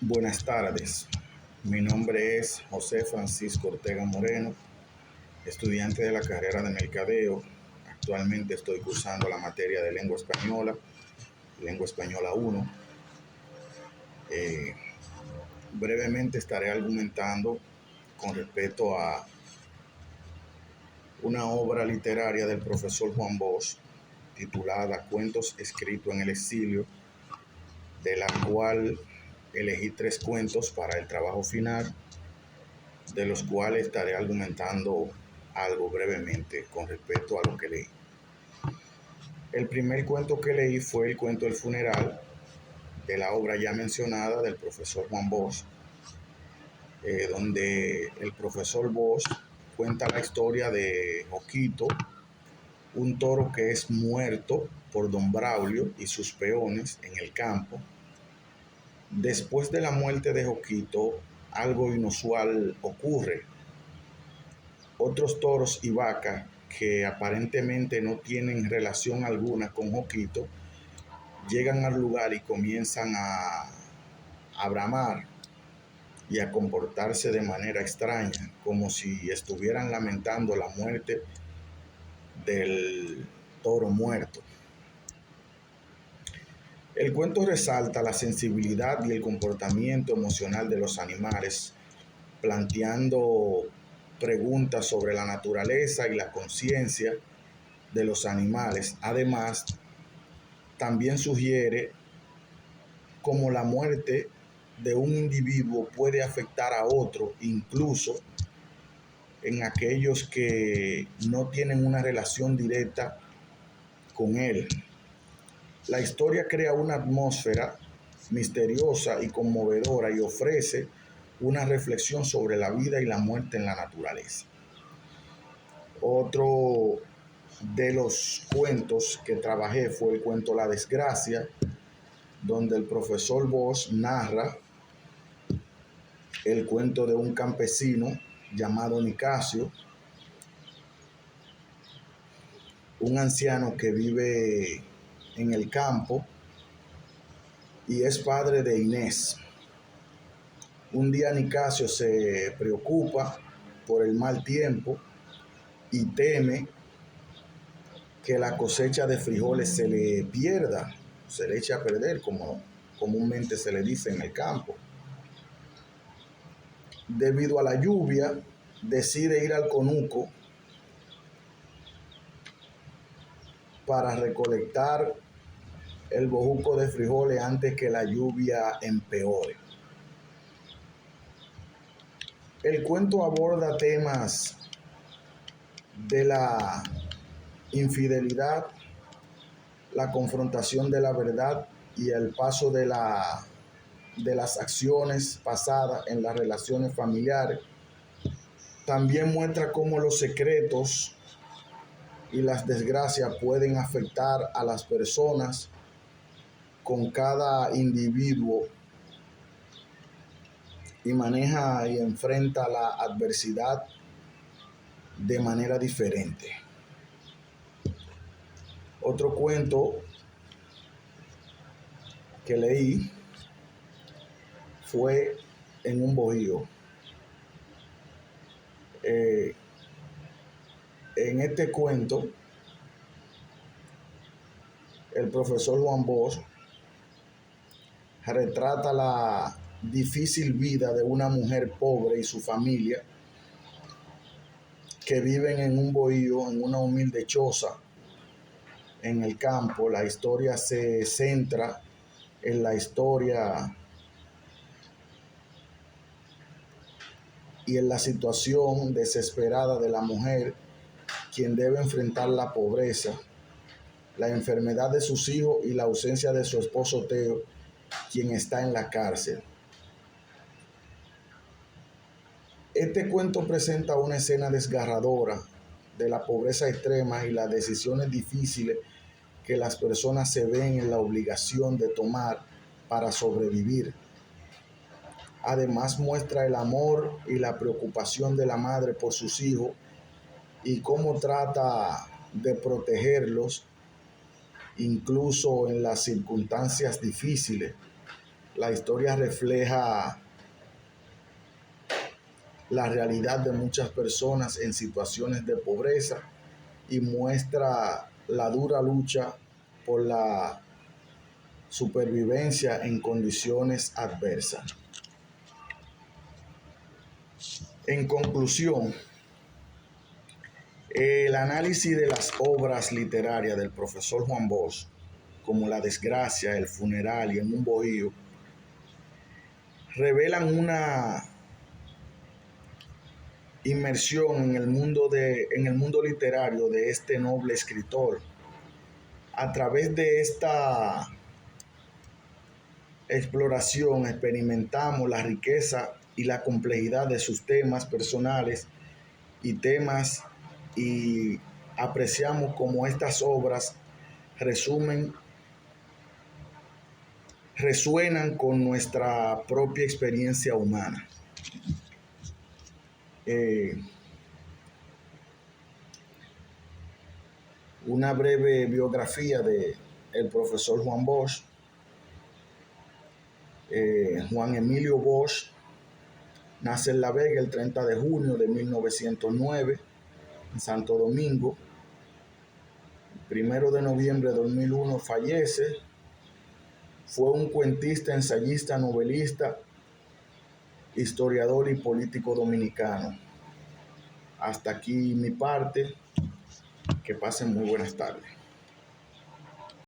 Buenas tardes, mi nombre es José Francisco Ortega Moreno, estudiante de la carrera de Mercadeo. Actualmente estoy cursando la materia de Lengua Española 1. Eh, Brevemente estaré argumentando con respecto a una obra literaria del profesor Juan Bosch titulada Cuentos escritos en el exilio, de la cual elegí 3 cuentos para el trabajo final, de los cuales estaré argumentando algo brevemente con respecto a lo que leí. El primer cuento que leí fue el cuento El funeral, de la obra ya mencionada del profesor Juan Bosch, donde el profesor Bosch cuenta la historia de Joquito, un toro que es muerto por don Braulio y sus peones en el campo. Después de la muerte de Joquito, algo inusual ocurre. Otros toros y vacas que aparentemente no tienen relación alguna con Joquito llegan al lugar y comienzan a bramar y a comportarse de manera extraña, como si estuvieran lamentando la muerte del toro muerto. El cuento resalta la sensibilidad y el comportamiento emocional de los animales, planteando preguntas sobre la naturaleza y la conciencia de los animales. Además, también sugiere cómo la muerte de un individuo puede afectar a otro, incluso en aquellos que no tienen una relación directa con él. La historia crea una atmósfera misteriosa y conmovedora y ofrece una reflexión sobre la vida y la muerte en la naturaleza. Otro de los cuentos que trabajé fue el cuento La desgracia, donde el profesor Bosch narra el cuento de un campesino llamado Nicasio, un anciano que vive en el campo y es padre de Inés. Un día Nicasio se preocupa por el mal tiempo y teme que la cosecha de frijoles se le pierda, se le eche a perder, como comúnmente se le dice en el campo. Debido a la lluvia, decide ir al conuco para recolectar el bojuco de frijoles antes que la lluvia empeore. El cuento aborda temas de la infidelidad, la confrontación de la verdad y el paso de las acciones pasadas en las relaciones familiares. También muestra cómo los secretos y las desgracias pueden afectar a las personas con cada individuo, y maneja y enfrenta la adversidad de manera diferente. Otro cuento que leí fue En un bohío. En este cuento, el profesor Juan Bosch retrata la difícil vida de una mujer pobre y su familia que viven en un bohío, en una humilde choza en el campo. La historia se centra en la historia y en la situación desesperada de la mujer, quien debe enfrentar la pobreza, la enfermedad de sus hijos y la ausencia de su esposo Teo, quien está en la cárcel. Este cuento presenta una escena desgarradora de la pobreza extrema y las decisiones difíciles que las personas se ven en la obligación de tomar para sobrevivir. Además, muestra el amor y la preocupación de la madre por sus hijos y cómo trata de protegerlos incluso en las circunstancias difíciles. La historia refleja la realidad de muchas personas en situaciones de pobreza y muestra la dura lucha por la supervivencia en condiciones adversas. En conclusión, el análisis de las obras literarias del profesor Juan Bosch, como La desgracia, El funeral y En un bohío, revelan una inmersión en el mundo literario de este noble escritor. A través de esta exploración experimentamos la riqueza y la complejidad de sus temas personales y apreciamos cómo estas obras resuenan con nuestra propia experiencia humana. Una breve biografía de el profesor Juan Bosch. Juan Emilio Bosch nace en La Vega el 30 de junio de 1909 en Santo Domingo. El 1 de noviembre de 2001 fallece. Fue un cuentista, ensayista, novelista, historiador y político dominicano. Hasta aquí mi parte. Que pasen muy buenas tardes.